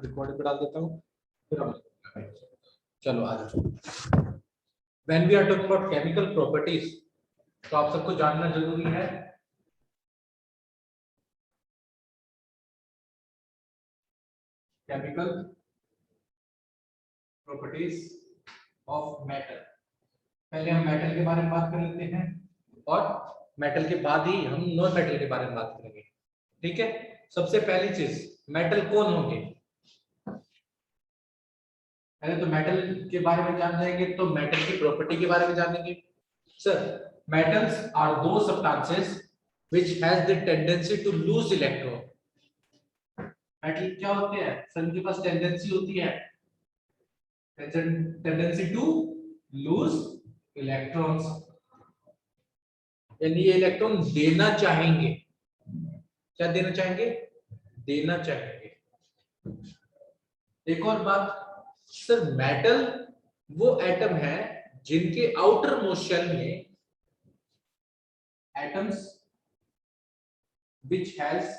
Recording पे डाल देता हूँ फिर हम चलो आ जाओ। When we are talking about chemical properties तो आप सबको जानना जरूरी है केमिकल प्रॉपर्टीज ऑफ मेटल। पहले हम मेटल के बारे में बात कर लेते हैं और मेटल के बाद ही हम नॉन मेटल के बारे में बात करेंगे। ठीक है, सबसे पहली चीज मेटल कौन होंगे। पहले तो मेटल के बारे में जान जाएंगे तो मेटल की प्रॉपर्टी के बारे में जानेंगे। Sir metals are those substances which has the tendency to lose electron. Metal क्या होते हैं सर, इनके पास टेंडेंसी होती है टेंडेंसी टू लूज इलेक्ट्रॉन्स, यानी ये इलेक्ट्रॉन देना चाहेंगे। क्या देना चाहेंगे? देना चाहेंगे। एक और बात सर, मेटल वो एटम है जिनके आउटर मोस्ट शेल में atoms which has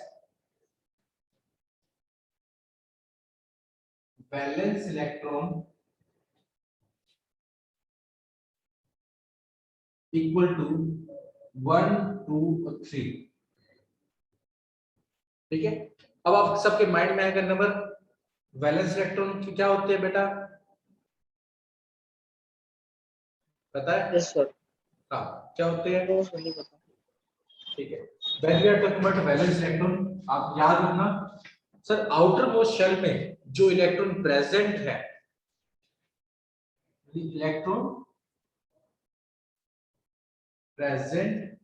valence electron equal to 1 2 और 3। ठीक है, अब आप सबके माइंड में आएगा नंबर वैलेंस इलेक्ट्रॉन क्या होते हैं बेटा, पता है? Yes sir. हाँ, क्या होते हैं? वो नहीं पता। ठीक है, when we are talking about valence electron आप याद रखना सर, आउटर मोस्ट शेल में जो इलेक्ट्रॉन प्रेजेंट है, electron present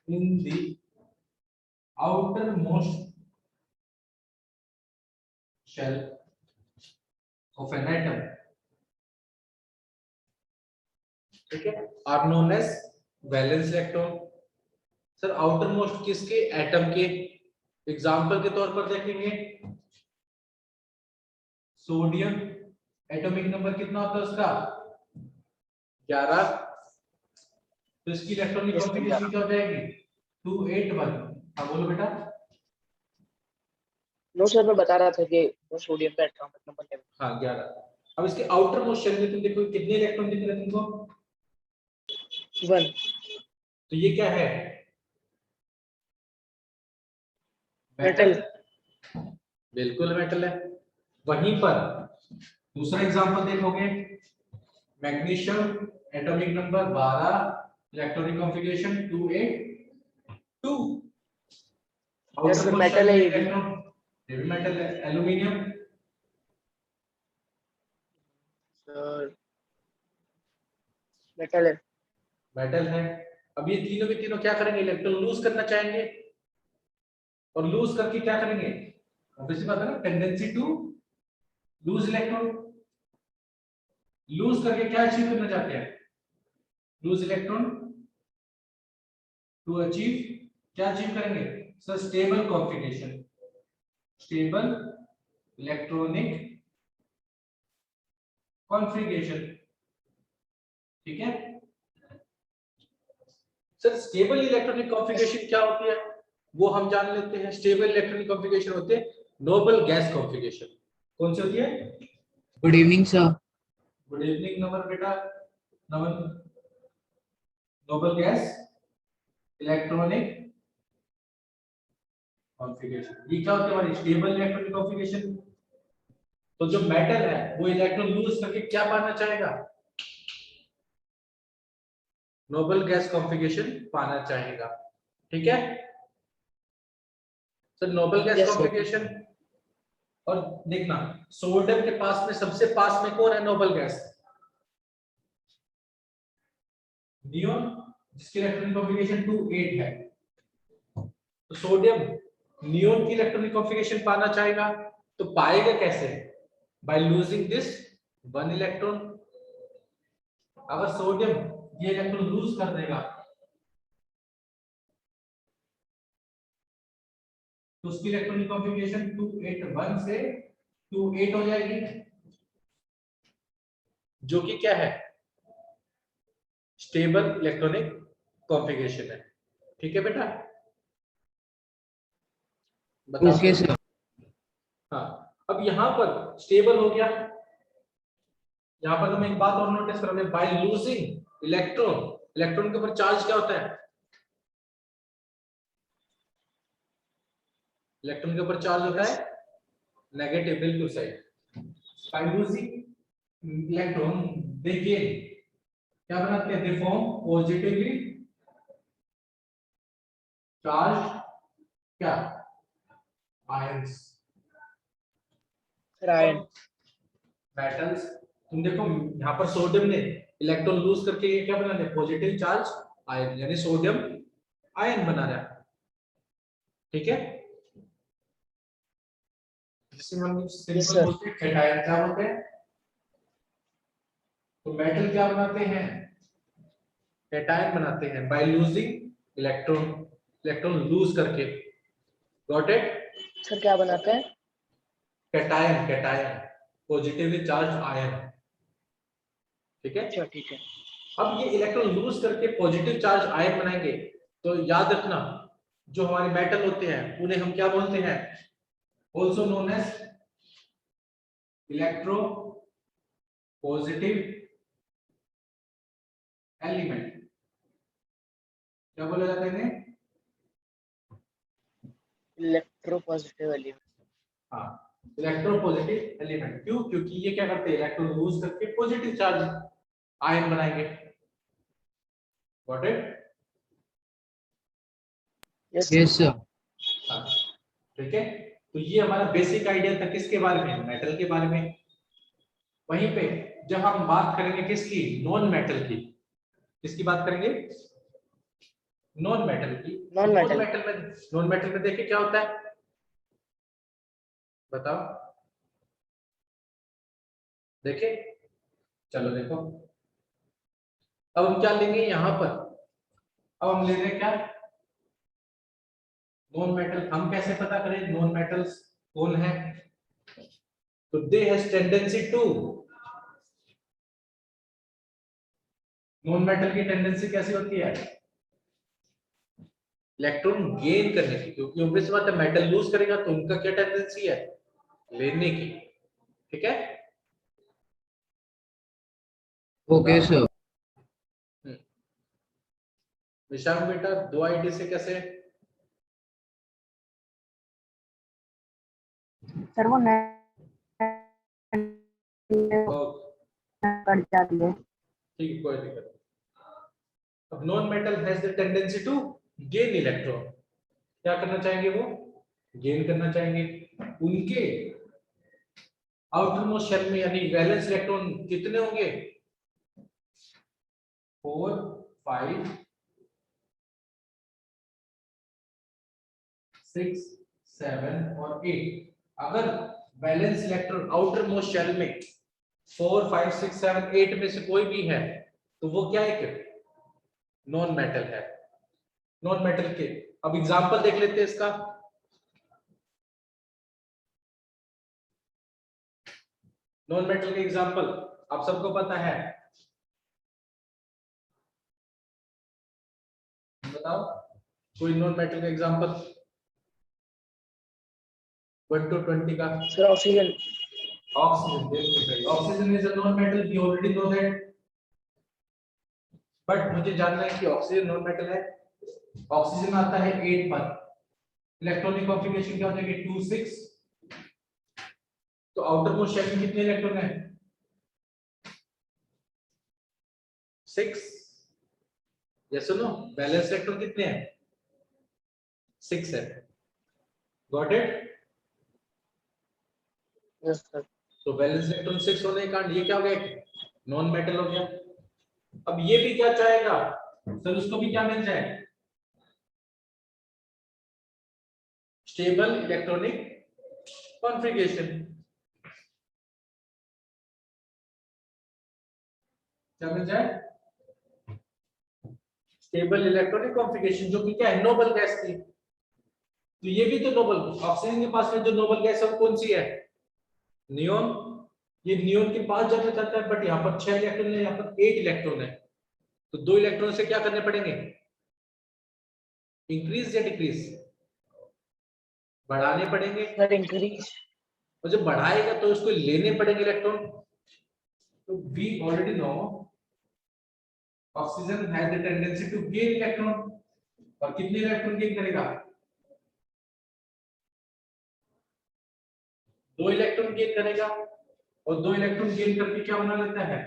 in the outermost shell of an atom, ठीक है, are known as valence electron. Sir outermost किसके? एटम के। एग्जांपल के तौर पर देखेंगे सोडियम, एटॉमिक नंबर कितना होता है उसका? 11। तो इसकी इलेक्ट्रॉनिक कॉन्फ़िगरेशन क्या हो जाएगी? 281। हाँ बोलो बेटा। नो सर, मैं बता रहा था कि वो सोडियम का एटॉमिक नंबर है। हाँ 11। अब इसके आउटर मोस्ट शेल में तुम देखो कितने इलेक्ट्रॉन दिख रहे हैं तुमको? 1। तो ये क्या है? मेटल। बिल्कुल मेटल है। वहीं पर दूसरा एग्जांपल देखोगे magnesium, atomic number 12, electronic configuration 282। Yes sir, metal है ये भी। ये भी मेटल है। एल्युमिनियम सर मेटल है। मेटल है। अब ये तीनों के तीनों क्या करेंगे? इलेक्ट्रॉन लूज करना चाहेंगे और लूज करके क्या करेंगे? ऑब्वियसली बात है ना, tendency to lose electron. Lose करके क्या अचीव करना चाहते हैं? लूज इलेक्ट्रॉन टू अचीव क्या अचीव करेंगे sir? Stable configuration, stable electronic configuration. ठीक है सर, स्टेबल इलेक्ट्रॉनिक कॉन्फ़िगरेशन क्या होती है वो हम जान लेते हैं। स्टेबल इलेक्ट्रॉनिक कॉन्फ़िगरेशन होते हैं नोबल गैस कॉन्फ़िगरेशन। कौन सी होती है? Good evening sir. Good evening number बेटा। नमन, नोबल गैस इलेक्ट्रॉनिक कॉन्फ़िगरेशन, ये क्या होती है हमारी स्टेबल इलेक्ट्रॉनिक कॉन्फ़िगरेशन। तो जो मेटल है वो इलेक्ट्रॉन लूज करके क्या पाना चाहेगा? नोबल गैस कॉन्फ़िगरेशन पाना चाहेगा। ठीक है सर, नोबल गैस कॉन्फ़िगरेशन। और देखना सोडियम के पास में सबसे पास में कौन है नोबल गैस? नियोन, जिसकी इलेक्ट्रॉनिक कॉन्फ़िगरेशन 28 है। तो सोडियम नियोन की इलेक्ट्रॉनिक कॉन्फ़िगरेशन पाना चाहेगा, तो पाएगा कैसे? By losing this 1 electron. अगर सोडियम ये इलेक्ट्रॉन लूज कर देगा तो उसकी इलेक्ट्रॉनिक कॉन्फ़िगरेशन 281 से 28 हो जाएगी, जो कि क्या है? स्टेबल इलेक्ट्रॉनिक कॉन्फ़िगरेशन है। ठीक है बेटा, बताओ। Okay sir. हाँ, अब यहाँ पर स्टेबल हो गया। यहाँ पर तुम एक बात और नोटिस करोगे, बाय लूजिंग इलेक्ट्रॉन, इलेक्ट्रॉन के ऊपर चार्ज क्या होता है, इलेक्ट्रॉन के ऊपर चार्ज होता है नेगेटिव, बिल्कुल सही। बाय लूजिंग इलेक्ट्रॉन दे गेन, क्या बनाते हैं, दे फॉर्म पॉजिटिवली चार्ज क्या, आयंस। आयन। मेटल्स, तुम देखो यहाँ पर सोडियम ने इलेक्ट्रॉन लूज करके ये क्या बना दिया, पॉजिटिव चार्ज आयन, यानी सोडियम आयन बना रहा है। ठीक है, जिसे हम सिंपल बोलते हैं कैटायन, क्या बोलते हैं। तो मेटल क्या बनाते हैं, कैटायन बनाते हैं by losing electron, electron lose करके। Got it. सर क्या बनाते हैं, cation, cation positively charge ion. ठीक है, अच्छा ठीक है। अब ये इलेक्ट्रॉन लूज करके पॉजिटिव चार्ज आयन बनाएंगे, तो याद रखना जो हमारे मेटल होते हैं उन्हें हम क्या बोलते हैं, also known as electropositive element. क्या बोला जाता है इन्हें, इलेक्ट्रोपॉजिटिव एलिमेंट। हाँ इलेक्ट्रो पॉजिटिव एलिमेंट। क्यों, क्योंकि ये क्या करते हैं, इलेक्ट्रॉन लूज करके पॉजिटिव चार्ज आयन बनाएंगे। Got it. Yes sir. हाँ ठीक है, तो ये हमारा बेसिक आइडिया था किसके बारे में, मेटल के बारे में। वहीं पे जब हम बात करेंगे किसकी, नॉन मेटल की, किसकी बात करेंगे, नॉन मेटल की। Non non metal. मेटल में, नॉन मेटल में देखिए क्या होता है, बताओ, देखे, चलो देखो। अब हम क्या लेंगे यहाँ पर, अब हम ले रहे हैं क्या, नॉन मेटल। हम कैसे पता करें नॉन मेटल्स कौन है, तो they has tendency to, non metal की टेंडेंसी कैसी होती है, इलेक्ट्रॉन गेन करने की, क्योंकि ऑब्वियस बात है मेटल लूज करेगा तो उनका क्या टेंडेंसी है, लेने की। ठीक है, ओके सर। विशाल बेटा 2 आईडी से कैसे, सर वो कट जाती है। ठीक है, कोई दिक्कत नहीं। अब non metal has the tendency to gain electron, क्या करना चाहेंगे वो, गेन करना चाहेंगे। उनके आउटर मोस्ट शेल में यानी वैलेंस इलेक्ट्रॉन कितने होंगे, 4 5 6 7 और 8। अगर valence electron outermost shell में 4 5 6 7 8 में से कोई भी है तो वो क्या है, नॉन मेटल है। नॉन मेटल के अब एग्जांपल देख लेते हैं इसका। नॉन मेटल के एग्जांपल आप सबको पता है, बताओ कोई नॉन मेटल का एग्जांपल 1 to 20 का। Sir oxygen. ऑक्सीजन, बिल्कुल सही, oxygen is a non metal, we already know that, but मुझे जानना है कि ऑक्सीजन नॉन मेटल है। ऑक्सीजन आता है 8 पर, इलेक्ट्रॉनिक कॉन्फ़िगरेशन क्या हो जाएगी 2 6। तो आउटर मोस्ट शेल में कितने इलेक्ट्रॉन है, 6। ये सुनो, बैलेंस इलेक्ट्रॉन कितने हैं, 6 है। Got it. Yes sir. तो बैलेंस इलेक्ट्रॉन 6 होने के कारण ये क्या हो गया, नॉन मेटल हो गया। अब ये भी क्या चाहेगा सर, उसको भी क्या मिल जाए, स्टेबल इलेक्ट्रॉनिक कॉन्फ़िगरेशन। क्या मिल जाए, स्टेबल इलेक्ट्रॉनिक कॉन्फ़िगरेशन, जो कि क्या है, नोबल गैस थी। तो ये भी तो नोबल, ऑक्सीजन के पास में जो नोबल गैस है वो कौन सी है, नियोन। ये नियोन के पास जाना चाहता है, बट यहाँ पर 6 इलेक्ट्रॉन है, यहाँ पर 8 इलेक्ट्रॉन है, तो 2 इलेक्ट्रॉन से क्या करने पड़ेंगे, इंक्रीज या डिक्रीज, बढ़ाने पड़ेंगे। Sir increase. और जब बढ़ाएगा तो उसको लेने पड़ेंगे इलेक्ट्रॉन। तो we already know oxygen has the tendency to gain electron, और कितने इलेक्ट्रॉन गेन करेगा? 2 इलेक्ट्रॉन गेन करेगा, और 2 इलेक्ट्रॉन गेन करके क्या बना लेता है?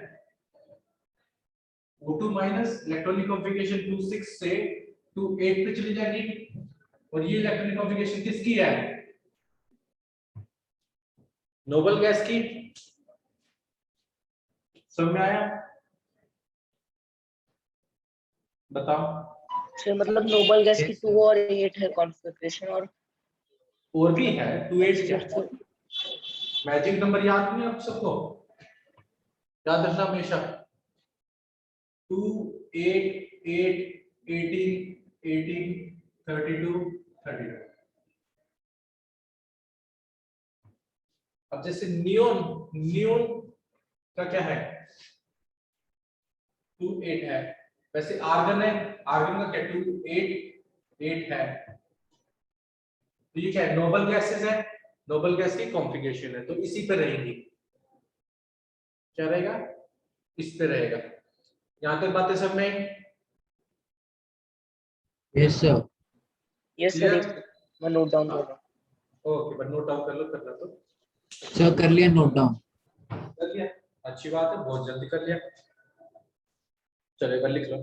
O2 माइनस इलेक्ट्रॉनिक कॉन्फ़िगरेशन 2 6 से 2 8 पे चली जाएगी, और ये इलेक्ट्रॉनिक कॉन्फ़िगरेशन किसकी है? नोबल गैस की। समझ में आया? बताओ। सर मतलब नोबल गैस की 2 और 8 है कॉन्फ़िगरेशन, और भी है 2 8 क्या? तो मैजिक नंबर याद नहीं आप सबको? याद रखना हमेशा। 2 8 8 18 18 32 32। अब जैसे नियोन, नियोन का क्या है? 2 8 है। वैसे आर्गन है, आर्गन का क्या 2 8 8 है। तो ये क्या है? नोबल गैसेस है, नोबल गैस की कॉन्फ़िगरेशन है, तो इसी पे रहेंगी। क्या रहेगा? इस पे रहेगा। यहां तक बातें सब में? Yes, sir. यस सर, मैं नोट डाउन कर रहा हूँ। ओके, बट नोट डाउन कर लो, करना तो Sir, कर लिया note down. कर लिया। अच्छी बात है, बहुत जल्दी कर लिया। चलो एक बार लिख लो।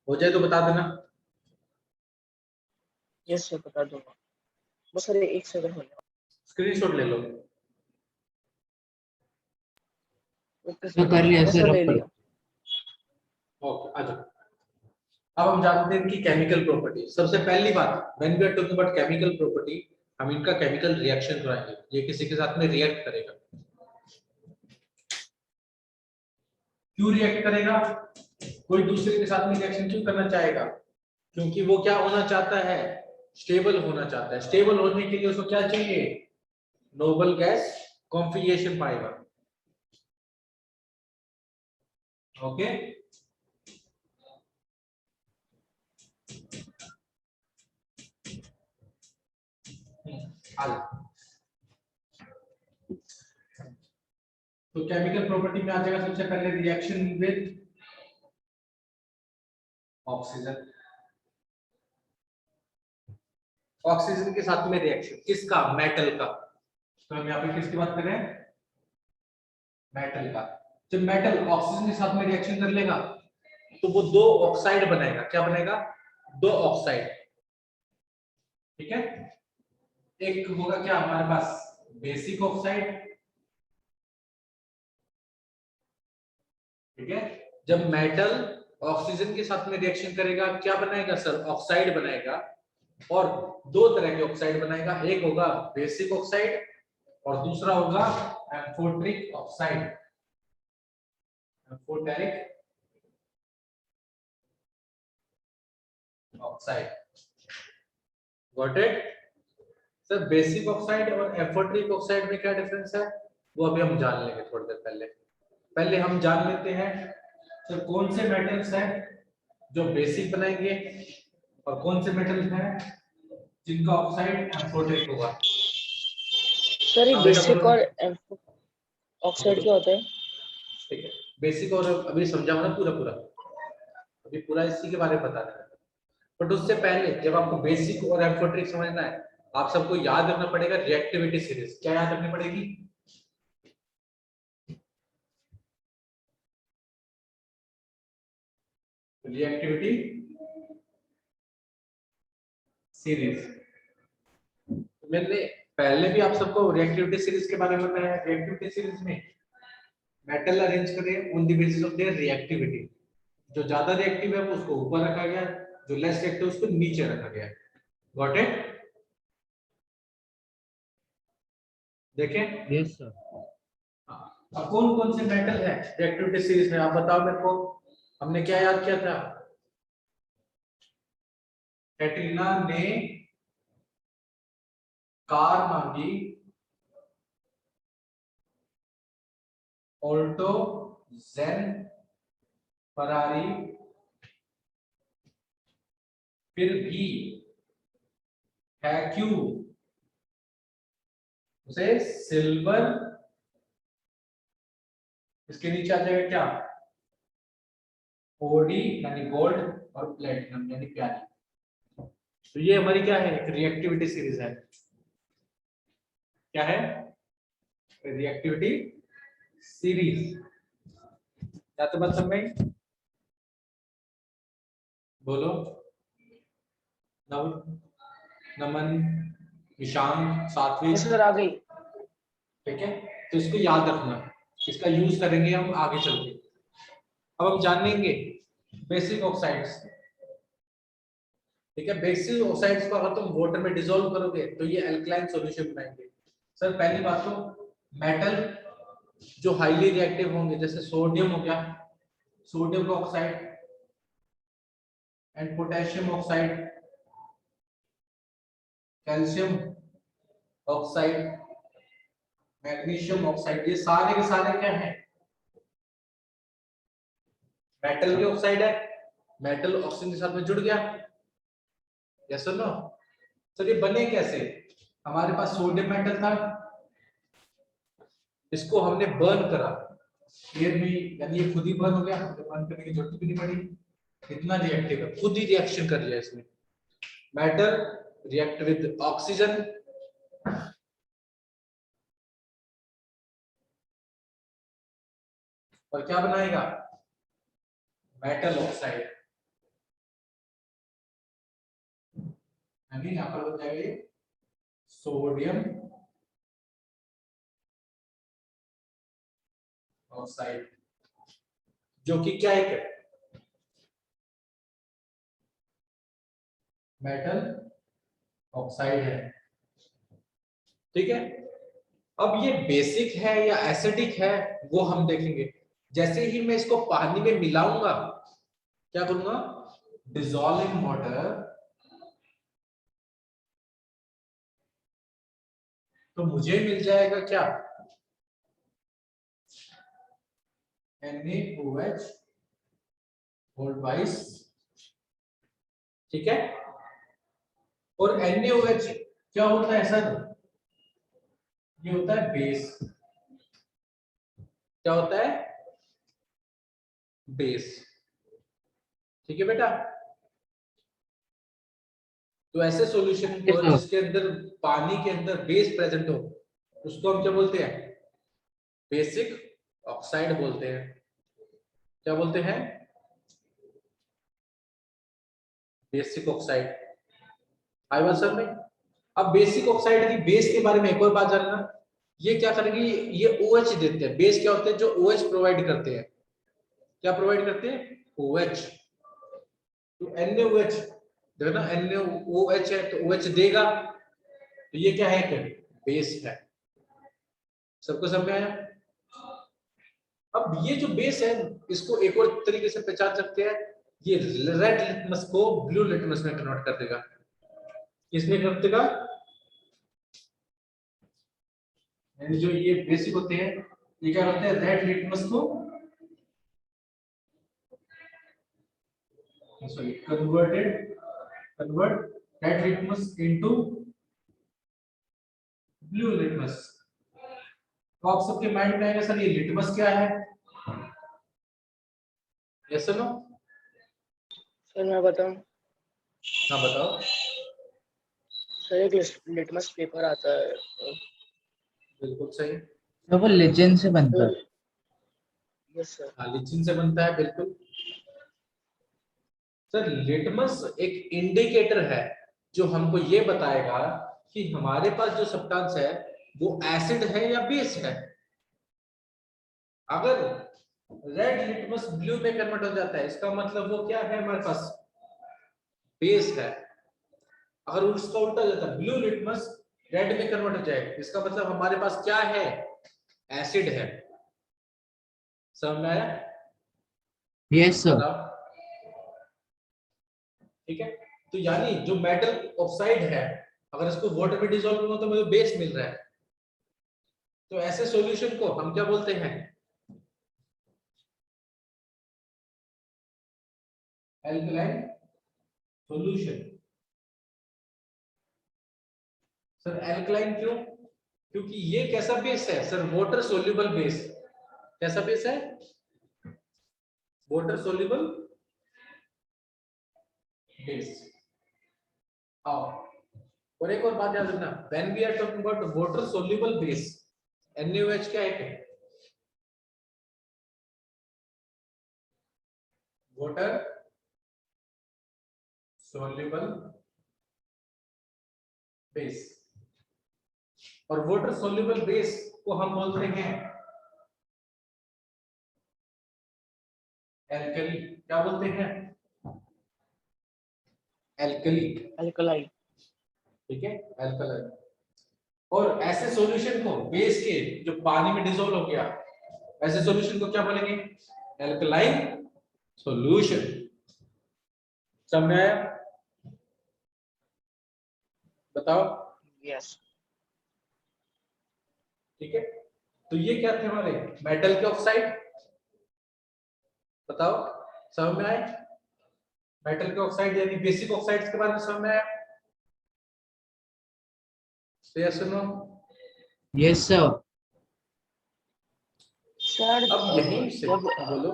हो जाए तो बता देना। यस सर, बता दूंगा। बस सर 1 सेकंड होने। स्क्रीनशॉट ले लो। ओके Sir, कर लिया बस sir, सर अब ले कर। लिया। ओके, आ जाओ। अब हम जानते हैं इनकी केमिकल प्रॉपर्टी। सबसे पहली बात, when we are talking about chemical property, हम इनका केमिकल रिएक्शन कराएंगे। ये किसी के साथ में रिएक्ट करेगा। क्यों रिएक्ट करेगा? कोई दूसरे के साथ में रिएक्शन क्यों करना चाहेगा? क्योंकि वो क्या होना चाहता है? स्टेबल होना चाहता है। स्टेबल होने के लिए उसको क्या चाहिए? नोबल गैस कॉन्फ़िगरेशन पाएगा। ओके, तो केमिकल प्रॉपर्टी में आ जाएगा सबसे पहले रिएक्शन विद ऑक्सीजन। ऑक्सीजन के साथ में रिएक्शन किसका? मेटल का। तो हम यहाँ पे किसकी बात कर रहे हैं? मेटल का। जब मेटल ऑक्सीजन के साथ में रिएक्शन कर लेगा तो वो 2 ऑक्साइड बनाएगा। क्या बनेगा? 2 ऑक्साइड। ठीक है, एक होगा क्या हमारे पास? Basic oxide. ठीक है, जब मेटल ऑक्सीजन के साथ में रिएक्शन करेगा क्या बनाएगा सर? ऑक्साइड बनाएगा। और 2 तरह के ऑक्साइड बनाएगा, एक होगा बेसिक ऑक्साइड और दूसरा होगा amphoteric oxide. Amphoteric oxide. Got it? Sir basic oxide और एम्फोटेरिक ऑक्साइड में क्या डिफरेंस है वो अभी हम जान लेंगे थोड़ी देर पहले। पहले हम जान लेते हैं सर कौन से मेटल्स हैं जो बेसिक बनाएंगे और कौन से मेटल्स हैं जिनका ऑक्साइड एम्फोटेरिक होगा। सर ये हाँ बेटा बेसिक बोलो। और ऑक्साइड क्या होता है? ठीक है, बेसिक और अभी समझाओ ना पूरा पूरा, अभी पूरा इसी के बारे में बता रहे हैं। बट उससे पहले जब आपको बेसिक और एम्फोटेरिक समझना है, आप सबको याद रखना पड़ेगा रिएक्टिविटी सीरीज। क्या याद रखनी पड़ेगी? Reactivity series. मैंने पहले भी आप सबको रिएक्टिविटी सीरीज के बारे में बताया। रिएक्टिविटी सीरीज में मेटल अरेंज करें on the basis of their reactivity. जो ज्यादा रिएक्टिव है उसको ऊपर रखा गया, जो लेस रिएक्टिव उसको नीचे रखा गया। Got it? देखें। Yes, sir. अब कौन कौन से मेटल है रिएक्टिविटी सीरीज में आप बताओ मेरे को। हमने क्या याद किया था? कैटरीना ने कार मांगी, ऑल्टो, जेन, फरारी, फिर भी है क्यों उसे सिल्वर, इसके नीचे आ जाएगा क्या, ओडी यानी गोल्ड और प्लेटिनम यानी प्यारी। तो ये हमारी क्या है, एक रिएक्टिविटी सीरीज है। क्या है, रिएक्टिविटी सीरीज। क्या तो बात समझ में, बोलो। नव, नमन, ईशान, सात्विक, सर आ गई। ठीक है। तो इसको याद रखना, इसका यूज करेंगे हम आगे चल के। अब हम जानेंगे बेसिक ऑक्साइड्स, ठीक है। बेसिक ऑक्साइड्स को अगर तुम वाटर में डिसॉल्व करोगे तो ये अल्कलाइन सॉल्यूशन बनाएंगे। सर पहली बात तो मेटल जो हाईली रिएक्टिव होंगे, जैसे सोडियम हो गया, सोडियम का oxide, and potassium oxide, calcium oxide, magnesium oxide, ये सारे के सारे क्या हैं, मेटल के ऑक्साइड है। मेटल ऑक्सीजन के साथ में जुड़ गया, यस और नो। सर ये बने कैसे, हमारे पास सोडियम मेटल था, इसको हमने बर्न करा एयर में, यानी ये खुद ही बर्न हो गया, बर्न करने की जरूरत भी नहीं पड़ी, इतना रिएक्टिव है, खुद ही रिएक्शन कर लिया इसने। मेटल रिएक्ट विद ऑक्सीजन, और क्या बनाएगा, मेटल ऑक्साइड, यानी यहाँ पर हो जाएगा ये सोडियम ऑक्साइड, जो कि क्या है, मेटल ऑक्साइड है, ठीक है। अब ये बेसिक है या एसिडिक है वो हम देखेंगे। जैसे ही मैं इसको पानी में मिलाऊंगा, क्या करूंगा, डिसॉल्व इन वाटर, तो मुझे मिल जाएगा क्या, NaOH होल बाइस, ठीक है। और NaOH क्या होता है सर, ये होता है बेस, क्या होता है, बेस, ठीक है बेटा। तो ऐसे सॉल्यूशन Yes, को sir. जिसके अंदर पानी के अंदर बेस प्रेजेंट हो, उसको हम क्या बोलते हैं, बेसिक ऑक्साइड बोलते हैं। क्या बोलते हैं, बेसिक ऑक्साइड। आई बात समझ में। अब बेसिक ऑक्साइड की बेस के बारे में एक और बात जानना, ये क्या करेंगे, ये OH देते हैं। बेस क्या होते हैं, जो OH प्रोवाइड करते हैं, क्या प्रोवाइड करते हैं, OH। तो NaOH देखो ना, NaOH है तो OH देगा, तो ये क्या है, बेस है। सबको समझ में आया। अब ये जो बेस है, इसको एक और तरीके से पहचान सकते हैं, ये रेड लिटमस को ब्लू लिटमस में कन्वर्ट कर देगा। किसमें कर देगा, यानी जो ये बेसिक होते हैं, ये क्या करते हैं, रेड लिटमस को sorry convert red litmus into blue litmus. तो आप सबके माइंड में आएगा, सर ये लिटमस क्या है, यस नो। सर मैं बताऊं, हाँ बताओ। सर एक लिटमस पेपर आता है, बिल्कुल सही, तो वो लेजेंड से बनता है। Yes sir. हाँ लिचिन से बनता है, बिल्कुल। सर लिटमस एक इंडिकेटर है जो हमको ये बताएगा कि हमारे पास जो सब्सटेंस है वो एसिड है या बेस है। अगर रेड लिटमस ब्लू में कन्वर्ट हो जाता है, इसका मतलब वो क्या है, हमारे पास बेस है। अगर उसका उल्टा हो जाता है, ब्लू लिटमस रेड में कन्वर्ट हो जाए, इसका मतलब हमारे पास क्या है, एसिड है। समझ में आया, यस सर। बताओ, ठीक है। तो यानी जो मेटल ऑक्साइड है अगर इसको वाटर में डिसॉल्व करूंगा तो मुझे बेस मिल रहा है। तो ऐसे सॉल्यूशन को हम क्या बोलते हैं? Alkaline solution. सर एल्कलाइन क्यों? क्योंकि ये कैसा बेस है सर? Water soluble base. कैसा बेस है? Water soluble base. आओ, और एक और बात याद रखना, when we are talking about water soluble base, NaOH क्या है? Water soluble base. और वाटर सोल्यूबल बेस को हम बोलते हैं एल्कली। क्या बोलते हैं? एल्कली। अल्कलाइन। ठीक है, एल्कलाइन। और ऐसे सॉल्यूशन को बेस के जो पानी में डिसॉल्व हो गया, ऐसे सॉल्यूशन को क्या बोलेंगे? Alkaline solution. समझ में आया? बताओ। यस। ठीक है, तो ये क्या थे हमारे मेटल के ऑक्साइड। बताओ, समझ में आए? मेटल के ऑक्साइड यानी बेसिक ऑक्साइड्स के बारे में समझ में आया? यस सुनो। Yes, sir. सर अब यहीं से जब बोलो।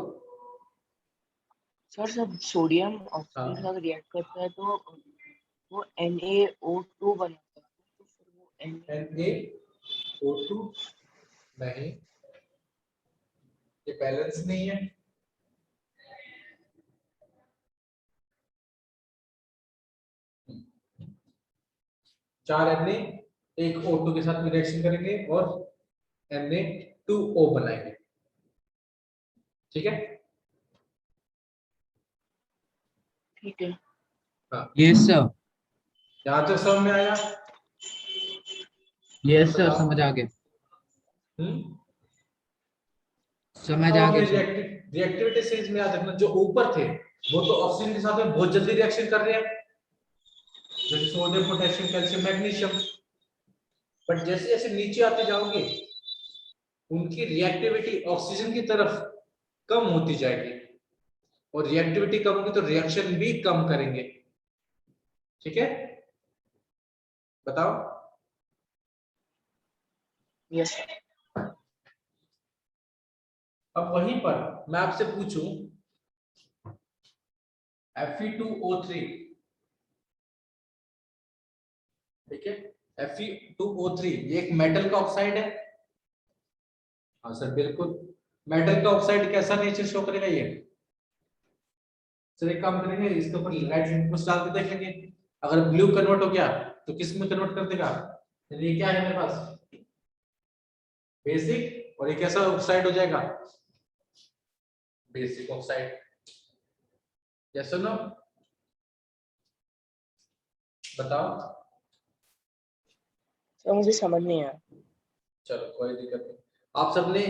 सर जब सोडियम ऑक्सीजन के हाँ, साथ रिएक्ट करता है तो वो NaO2 बनाता है, तो फिर वो NaO2 नहीं, ये बैलेंस नहीं है। चार Na एक O2 के साथ में रिएक्शन करेंगे और Na2O बनाएंगे। ठीक है? ठीक है। हाँ, Yes, sir. यहाँ तक समझ में आया? Yes, sir. बताओ। समझ आ गया। हम्म। समझ अब आ हमने गया सर। रिएक्टिविटी सीरीज में याद रखना, जो ऊपर थे वो तो ऑक्सीजन के साथ में बहुत जल्दी रिएक्शन कर रहे हैं, जैसे sodium, potassium, calcium, magnesium. But जैसे जैसे नीचे आते जाओगे उनकी रिएक्टिविटी ऑक्सीजन की तरफ कम होती जाएगी, और रिएक्टिविटी कम होगी तो रिएक्शन भी कम करेंगे। ठीक है, बताओ। Yes sir. अब वहीं पर मैं आपसे पूछूं, Fe2O3, ठीक है, Fe2O3 ये एक मेटल का ऑक्साइड है। हाँ सर बिल्कुल, मेटल का ऑक्साइड कैसा नेचर शो करेगा ये? सर एक काम करेंगे, इसके ऊपर रेड लिटमस डाल के देखेंगे, अगर ब्लू कन्वर्ट हो गया तो किस में कन्वर्ट कर देगा? ये क्या है मेरे पास? बेसिक। और ये कैसा ऑक्साइड हो जाएगा? Basic oxide. यस और नो? बताओ। सर मुझे समझ नहीं आया। चलो कोई दिक्कत नहीं। आप सबने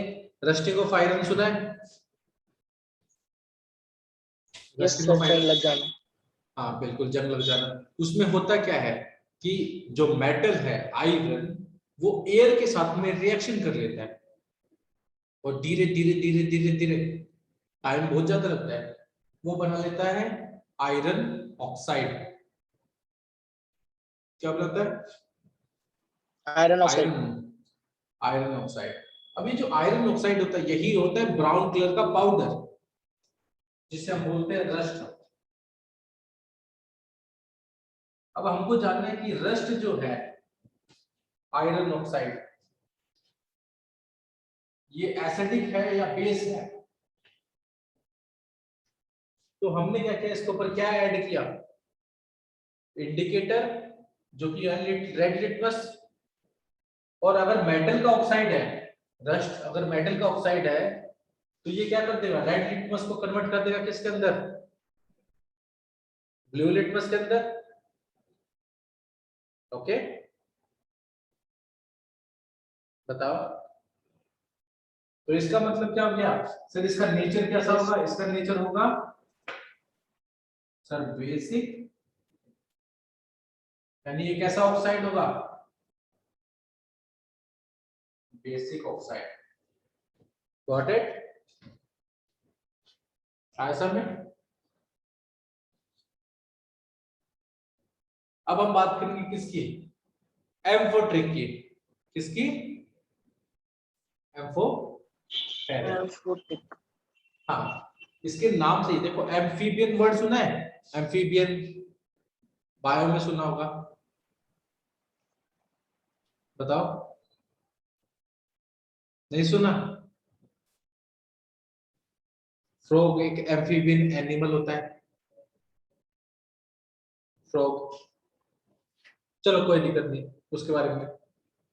रस्टिंग ऑफ आयरन सुना है? यस रस्टिंग सर, ऑफ जंग आयरन, लग जाना। हाँ बिल्कुल, जंग लग जाना। उसमें होता क्या है कि जो मेटल है आयरन, वो एयर के साथ में रिएक्शन कर लेता है, और धीरे धीरे धीरे धीरे धीरे, टाइम बहुत ज्यादा लगता है, वो बना लेता है आयरन ऑक्साइड। क्या बनाता है? Iron oxide. Iron, iron oxide. अभी जो आयरन ऑक्साइड होता है यही होता है ब्राउन कलर का पाउडर, जिसे हम बोलते हैं रस्ट। अब हमको जानना है कि रस्ट जो है, आयरन ऑक्साइड, ये एसिडिक है या बेस है? तो हमने क्या किया, इसके ऊपर क्या ऐड किया? इंडिकेटर, जो कि रेड लिटमस। और अगर मेटल का ऑक्साइड है, रस्ट अगर मेटल का ऑक्साइड है, तो ये क्या कर देगा? रेड लिटमस को कन्वर्ट कर देगा किसके अंदर? ब्लू लिटमस के अंदर। ओके, बताओ। तो इसका मतलब क्या हो गया सर? इसका नेचर कैसा होगा? इसका नेचर होगा सर बेसिक यानी ये कैसा ऑक्साइड होगा, बेसिक ऑक्साइड। Got it? आया समझ? अब हम बात करेंगे किसकी, एम्फोटेरिक की। किसकी? एम्फोटेरिक। एम्फोटेरिक। हाँ, इसके नाम से ही देखो, एम्फीबियन वर्ड सुना है? एम्फीबियन बायो में सुना होगा, बताओ। नहीं सुना? फ्रॉग एक एम्फीबियन एनिमल होता है, फ्रॉग। चलो कोई दिक्कत नहीं उसके बारे में।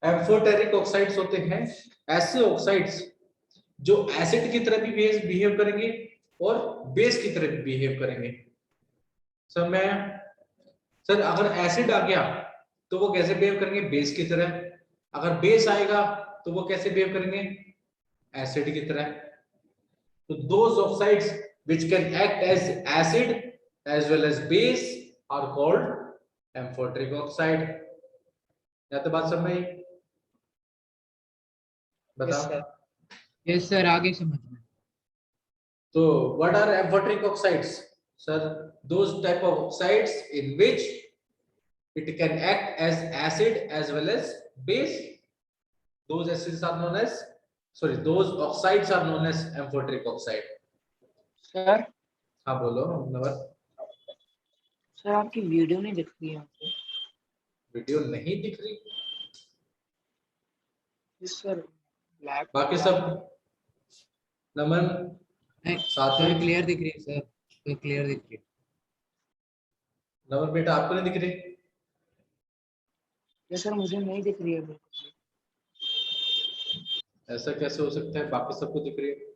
एम्फोटेरिक ऑक्साइड्स होते हैं ऐसे ऑक्साइड्स जो एसिड की तरह भी बिहेव करेंगे और बेस की तरह भी बिहेव करेंगे। सर मैं, सर अगर एसिड आ गया तो वो कैसे बिहेव करेंगे, बेस की तरह। अगर बेस आएगा तो वो कैसे बिहेव करेंगे, एसिड की तरह। तो those oxides which can act as acid as well as base are called amphoteric oxide। या तो बात समझ में आई? यस बताओ। सर। यस सर, आगे समझ में। So what are amphoteric oxides? Sir, those type of oxides in which it can act as acid as well as base. Those acids are known as, sorry, those oxides are known as amphoteric oxide। Sir हाँ बोलो नवर। Sir आपकी video नहीं दिख रही है हमको। Video नहीं दिख रही? Yes sir, black. बाकी सब नमन, नहीं साथ सर, में क्लियर दिख रही है सर, तो क्लियर दिख रही है। नमन बेटा आपको नहीं दिख रही? यस सर, मुझे नहीं दिख रही है बिल्कुल। ऐसा कैसे हो सकता है, बाकी सबको दिख रही है?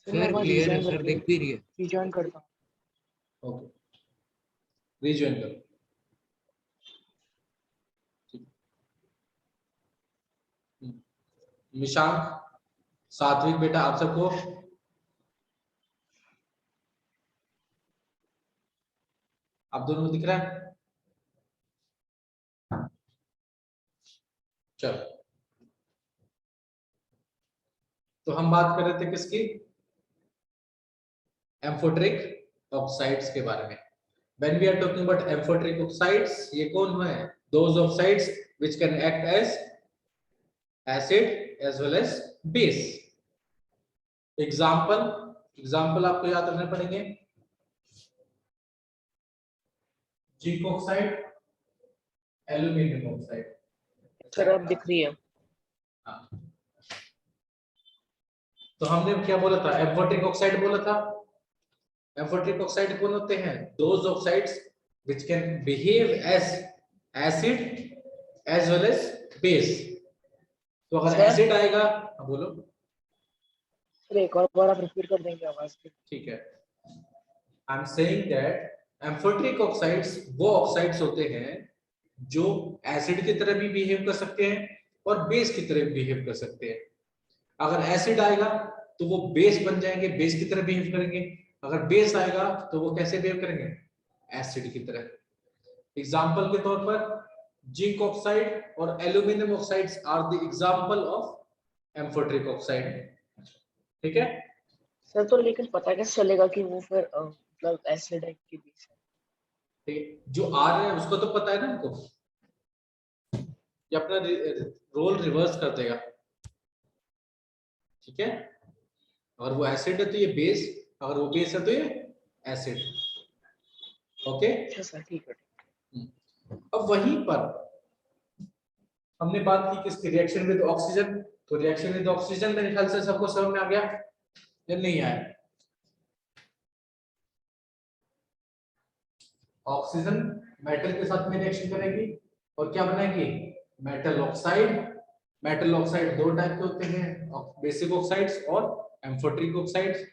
सर मैं सर बार क्लियर है रिजॉइन सर, करके दिख भी रही है। रिजॉइन करता हूँ। ओके, रीजॉइन करो। निशांक, सात्विक बेटा आप सबको, आप दोनों को दिख रहा है? चलो, तो हम बात कर रहे थे किसकी, एम्फोटेरिक ऑक्साइड्स के बारे में। When we are talking about amphoteric oxides, ये कौन है? Those oxides which can act as acid as well as base। Example आपको याद रखने पड़ेंगे। Zinc oxide, aluminium oxide. Sir अब दिख रही है। हाँ। तो हमने क्या बोला था, एम्फोटेरिक ऑक्साइड बोला था। एम्फोटेरिक ऑक्साइड कौन होते हैं? Those oxides which can behave as acid as well as base। तो अगर Sir? एसिड आएगा, हाँ बोलो। सर एक और बार आप रिपीट कर देंगे आवाज की? ठीक है, I am saying that amphoteric oxides वो ऑक्साइड्स होते हैं जो एसिड की तरह भी बिहेव कर सकते हैं और बेस की तरह भी बिहेव कर सकते हैं। अगर एसिड आएगा तो वो बेस बन जाएंगे, बेस की तरह बिहेव करेंगे। अगर बेस आएगा तो वो कैसे बिहेव करेंगे, एसिड की तरह। एग्जाम्पल के तौर पर जिंक ऑक्साइड और aluminium oxides are the example of amphoteric oxide. ठीक है सर तो लेकिन पता कैसे चलेगा कि वो फिर मतलब एसिड है कि बेस है? ठीक है, जो आ रहा है उसको तो पता है ना हमको, ये अपना रोल रिवर्स कर देगा। ठीक है, अगर वो एसिड है तो ये बेस, अगर वो बेस है तो ये एसिड। ओके, अच्छा सर, ठीक है। अब वहीं पर हमने बात की किसकी, रिएक्शन विद ऑक्सीजन। तो रिएक्शन विद ऑक्सीजन मेरे ख्याल से सबको समझ में आ गया या नहीं आया? ऑक्सीजन मेटल के साथ में रिएक्शन करेगी और क्या बनाएगी, मेटल ऑक्साइड। मेटल ऑक्साइड दो टाइप के होते हैं, बेसिक ऑक्साइड्स और एम्फोटेरिक ऑक्साइड्स।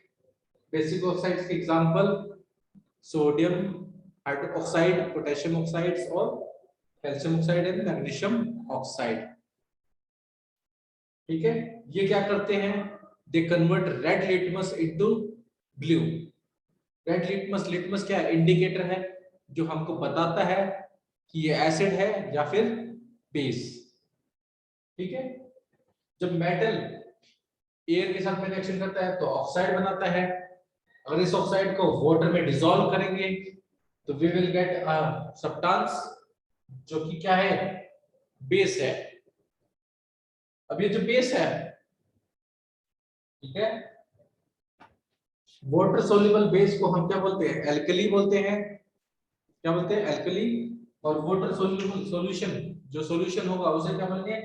बेसिक ऑक्साइड्स के example sodium hydroxide, potassium oxides और calcium oxide and magnesium oxide. ठीक है, ये क्या करते हैं, they convert red litmus into blue. Red litmus, litmus क्या है, इंडिकेटर है। जो हमको बताता है कि ये एसिड है या फिर बेस। ठीक है, जब मेटल एयर के साथ में रिएक्शन करता है तो ऑक्साइड बनाता है। अगर इस ऑक्साइड को वाटर में डिसॉल्व करेंगे तो we will get a substance जो कि क्या है, बेस है। अब ये जो बेस है, ठीक है, वाटर सोल्यूबल बेस को हम क्या बोलते हैं, एल्कली बोलते हैं। क्या बोलते हैं, एल्कली। और वाटर सोल्यूबल सॉल्यूशन, जो सॉल्यूशन होगा उसे क्या बोलेंगे,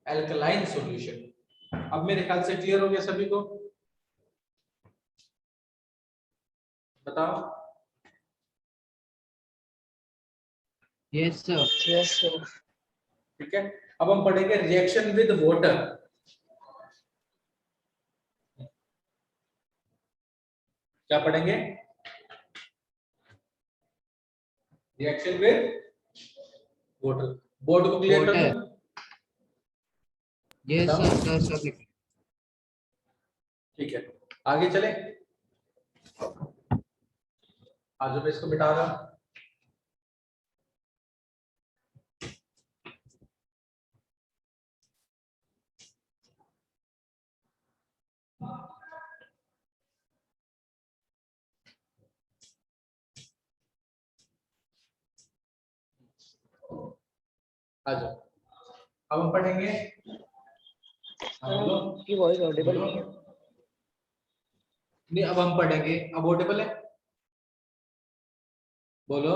एल्कलाइन सॉल्यूशन। अब मेरे ख्याल से क्लियर हो गया सभी को, बताओ। Yes sir. Yes, sir. ठीक है, अब हम पढ़ेंगे रिएक्शन विद वाटर। क्या पढ़ेंगे, रिएक्शन विद वाटर। बोर्ड को क्लियर कर Water. दो। यस बताओ। सर, सब लिख। ठीक है, आगे चले। आज मैं इसको मिटा रहा हूं। आ जाओ, अब हम पढ़ेंगे। हाँ, सर, बोलो आपकी वॉइस ऑडिबल बोलो। नहीं है। नहीं, अब हम पढ़ेंगे, अब ऑडिबल है, बोलो।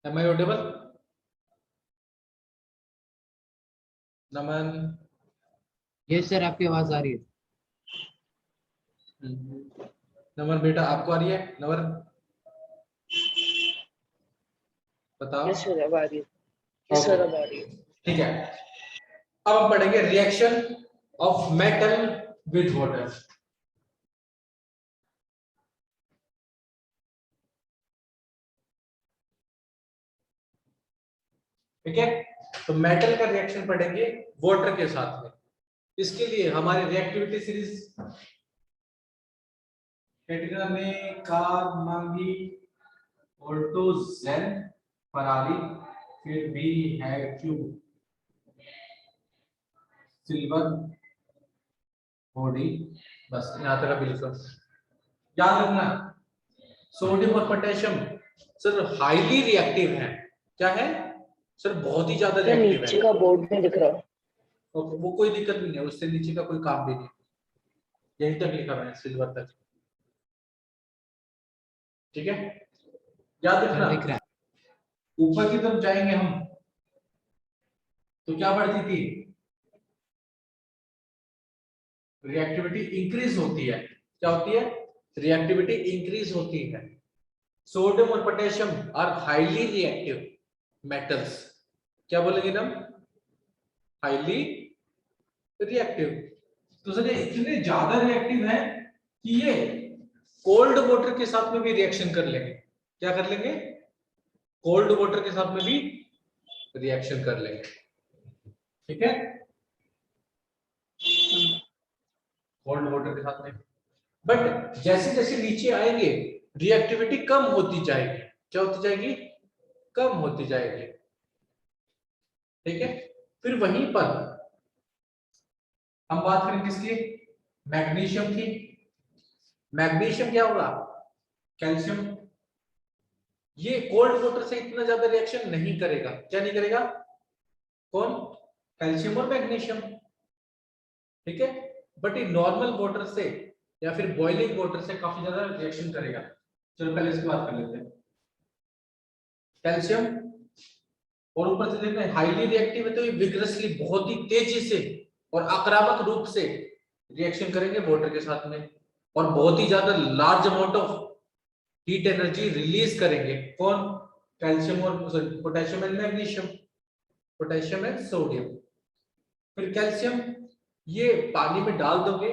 Am I audible? Naman. Yes sir, आपकी आवाज आ रही है। नमन बेटा, आपको आ रही है? नवर, बताओ। यस सर, अब आ रही है। यस ओके, सर, अब आ रही है। ठीक है, अब हम पढ़ेंगे reaction of metal with water. ठीक है, तो मेटल का रिएक्शन पढ़ेंगे वाटर के साथ में। इसके लिए हमारी रिएक्टिविटी सीरीज कैटेगरी में कार्मांगी, ऑल्टोजेन, फरारी, फिर भी है क्यू, सिल्वर, बॉडी, बस यहाँ तक अभी लिखो। याद रखना, सोडियम और पोटेशियम सर हाईली रिएक्टिव है। क्या है सर, बहुत ही ज्यादा सर, रिएक्टिव है। नीचे का बोर्ड में दिख रहा। ओके, वो कोई दिक्कत नहीं है, उससे नीचे का कोई काम भी नहीं, यहीं तक लिखा हुआ है, सिल्वर तक। ठीक है, याद सर रखना। दिख रहा है। ऊपर की तरफ जाएंगे हम तो क्या बढ़ती थी, रिएक्टिविटी इंक्रीज होती है। क्या होती है, रिएक्टिविटी इंक्रीज होती है। सोडियम और potassium are highly reactive metals. क्या बोलेंगे हम, हाईली रिएक्टिव। तो सर ये इतने ज्यादा रिएक्टिव है कि ये कोल्ड वाटर के साथ में भी रिएक्शन कर लेंगे। क्या कर लेंगे, कोल्ड वाटर के साथ में भी रिएक्शन कर लेंगे। ठीक है, कोल्ड वाटर के साथ में। बट जैसे जैसे नीचे आएंगे रिएक्टिविटी कम होती जाएगी। क्या होती जाएगी, कम होती जाएगी। ठीक है, फिर वहीं पर हम बात करें किसकी, मैग्नीशियम की। मैग्नीशियम क्या होगा, कैल्शियम। ये कोल्ड वाटर से इतना ज्यादा रिएक्शन नहीं करेगा। क्या नहीं करेगा, कौन, कैल्शियम और मैग्नीशियम। ठीक है, बट ये नॉर्मल वाटर से या फिर बॉइलिंग वाटर से काफी ज्यादा रिएक्शन करेगा। चलो पहले इसकी बात कर लेते हैं। कैल्शियम, और ऊपर से देखते हैं हाईली रिएक्टिव है तो ये विग्रसली, बहुत ही तेजी से और आक्रामक रूप से रिएक्शन करेंगे वाटर के साथ में, और बहुत ही ज्यादा large amount of heat energy release करेंगे। कौन, कैल्शियम और potassium and magnesium, potassium and sodium. फिर कैल्शियम, ये पानी में डाल दोगे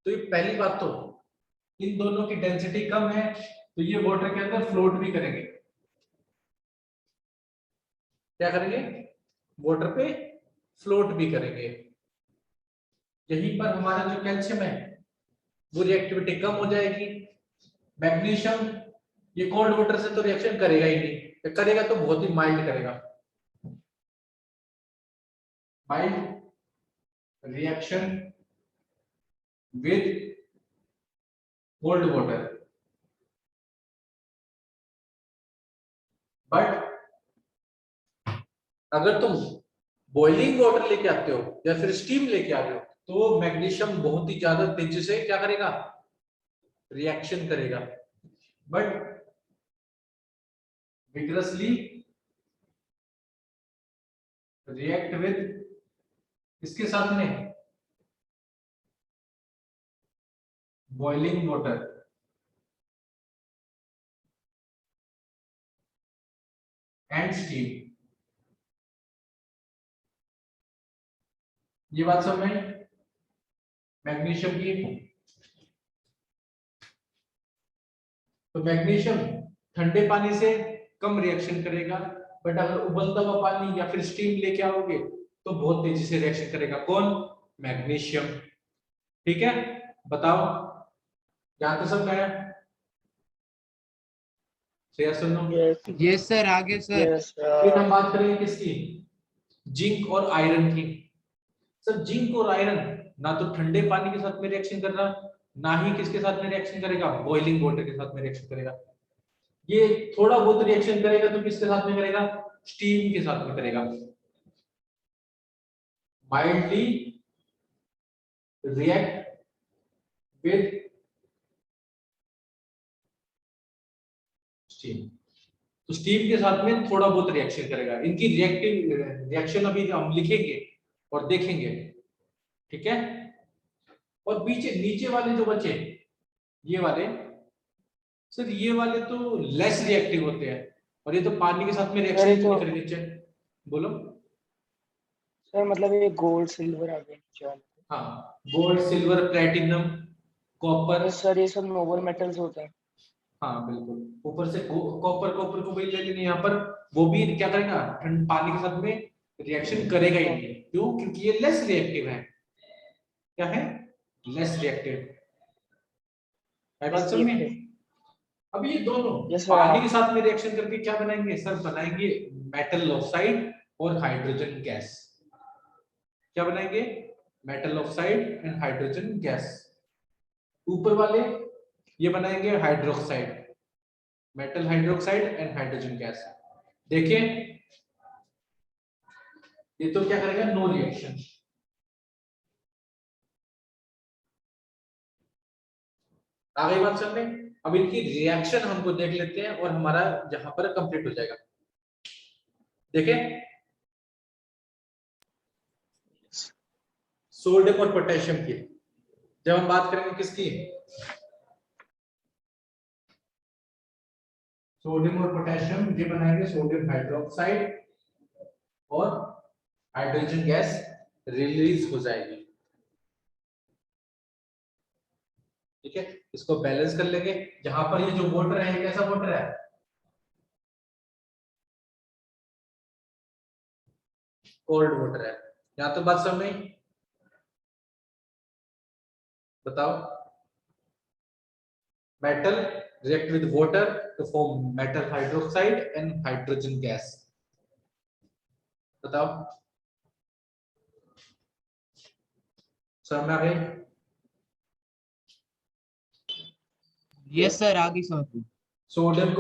तो ये पहली बात तो इन दोनों की डेंसिटी कम है तो ये वाटर के अंदर फ्लोट भी करेंगे। क्या करेंगे, वाटर पे फ्लोट भी करेंगे। यहीं पर हमारा जो कैल्शियम है वो रिएक्टिविटी कम हो जाएगी। मैग्नीशियम ये कोल्ड वाटर से तो रिएक्शन करेगा ही नहीं, या करेगा तो बहुत ही माइल्ड करेगा। Mild reaction with cold water, but अगर तुम बॉइलिंग वाटर लेके आते हो या फिर स्टीम लेके आ रहे हो तो मैग्नीशियम बहुत ही ज्यादा तेजी से क्या करेगा, रिएक्शन करेगा, बट विग्रसली रिएक्ट विद इसके साथ में बॉइलिंग वाटर एंड स्टीम। ये बात समझ में मैग्नीशियम की। तो मैग्नीशियम ठंडे पानी से कम रिएक्शन करेगा, बट अगर उबलता हुआ पानी या फिर स्टीम लेके आओगे तो बहुत तेजी से रिएक्शन करेगा। कौन? मैग्नीशियम। ठीक है, बताओ यहां तो सब गया? शेयर सुनो। यस यस सर, आगे सर। यस फिर हम बात करेंगे किसकी? जिंक और आयरन की। सर जिंक और आयरन ना तो ठंडे पानी के साथ में रिएक्शन कर रहा, ना ही किसके साथ में रिएक्शन करेगा, बॉइलिंग वाटर के साथ में रिएक्शन करेगा। ये थोड़ा बहुत रिएक्शन करेगा तो किसके साथ में करेगा, स्टीम के साथ में करेगा। माइल्डली रिएक्ट विद स्टीम, तो स्टीम के साथ में थोड़ा बहुत रिएक्शन करेगा। इनकी रिएक्शन अभी हम लिखेंगे और देखेंगे। ठीक है, और पीछे नीचे वाले जो बचे ये वाले, सर ये वाले तो लेस रिएक्टिव होते हैं और ये तो पानी के साथ में रिएक्शन अरे ही तो नहीं करेंगे। चेक बोलो। सर मतलब ये गोल्ड सिल्वर आ गए नीचे वाले। हाँ, गोल्ड सिल्वर प्लेटिनम कॉपर। तो सर ये सब नोबल मेटल्स होते हैं। हाँ बिल्कुल, ऊपर से कॉपर, कॉपर को भी ले लेंगे यहाँ पर, वो भी क्या करेगा, ठंड पानी के साथ में रिएक्शन करेगा ही नहीं। क्यों? क्योंकि ये लेस रिएक्टिव है। क्या है? लेस रिएक्टिव है। बात समझ ठीक है। में? अब ये दोनों यस सर पानी आप के साथ में रिएक्शन करके क्या बनाएंगे सर? बनाएंगे मेटल ऑक्साइड और हाइड्रोजन गैस। क्या बनाएंगे? Metal oxide and hydrogen gas. ऊपर वाले ये बनाएंगे hydroxide, metal hydroxide and hydrogen gas. देखिए ये तो क्या करेगा, नो रिएक्शन। आ गई बात समझ में? अब इनकी रिएक्शन हमको देख लेते हैं और हमारा यहां पर कंप्लीट हो जाएगा। देखें, सोडियम और पोटेशियम की जब हम बात करेंगे किसकी, सोडियम और पोटेशियम, ये बनाएंगे सोडियम हाइड्रोक्साइड और हाइड्रोजन गैस रिलीज हो जाएगी। ठीक है, इसको बैलेंस कर लेंगे। जहां पर ये जो वाटर है, ये कैसा वाटर है, कोल्ड वाटर है। यहां तो बात समझ में? बताओ। Metal react with water to form metal hydroxide and hydrogen gas। बताओ समझ में आ गई? यस सर, आगे समझ। सोडियम